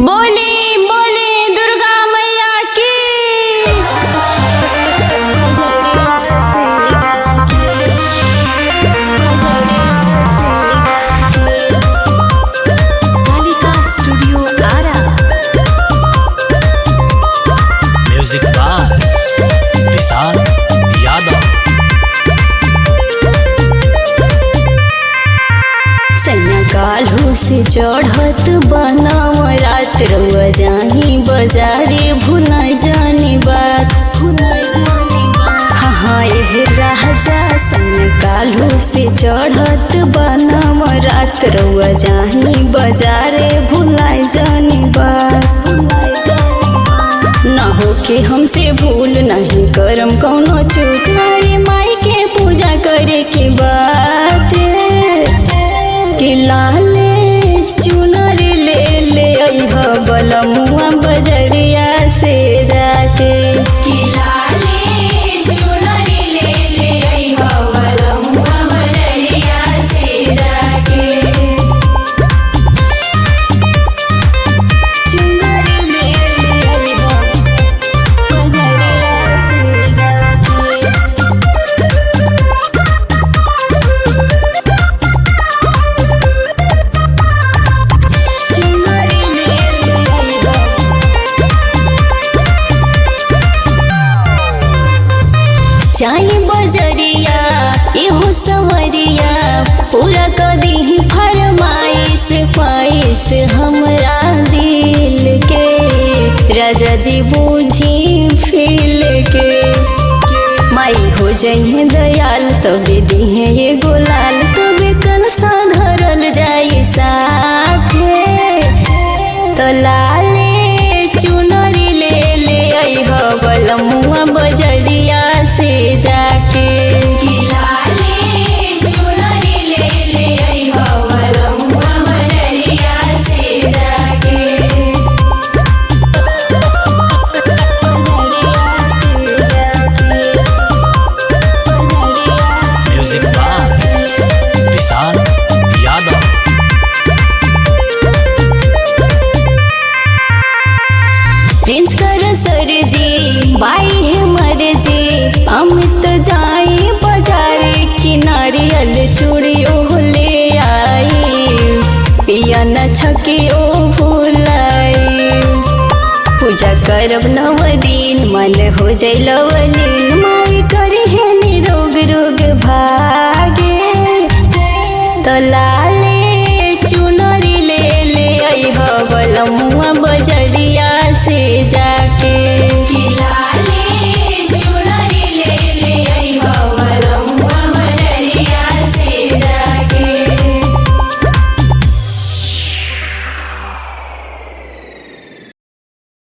बोली बोली दुर्गा मैया की। Kalika studio Ara. Music by Vishal Yadav. काल्हू से चढ़त बनाव रात रउआ जाही बजारे भुला जानी बात हाँ एह राजा सन काल्हू से चढ़त बनाव रात रउआ जाही बजारे भुला जानी बात ना हो के हमसे भूल नहीं करम कौनो चूक नारी माई के पूजा करे के बात कि लाले चुनर ले ले अइह बलमुआ बजरिया से जाके कि लाले चुनर ले ले अइह बलमुआ बजरिया से जाके चुनर ले ले अइह बजरिया से जाके। चाहे बजरिया एहो सवरिया पूरा कदी फरमाइश ख्वाइश हमरा दिल के राजा जी बूझी फील के माई हो जाइए दयाल तबे दिहे ये गोलाल तबे कलसा धरल जाई साथे तो लाले चुनरी ले ले अइह बलमुआ बजरिया से जाके कि लाले चुनरी ले ले अइह बलमुआ बजरिया से जाके music by Vishal Yadav. Prince कर सर जी बाई है मर जी अमित जाई बाजारे की नारियल चूड़ी ओह ले आई पिया न छके ओ भूलाई पूजा करब नव दिन मन हो जाई लवलीन माई करे है निरोग रोग भागे तो लाले चुनरी ले ले अइह बलमुआ बजरिया से जाके।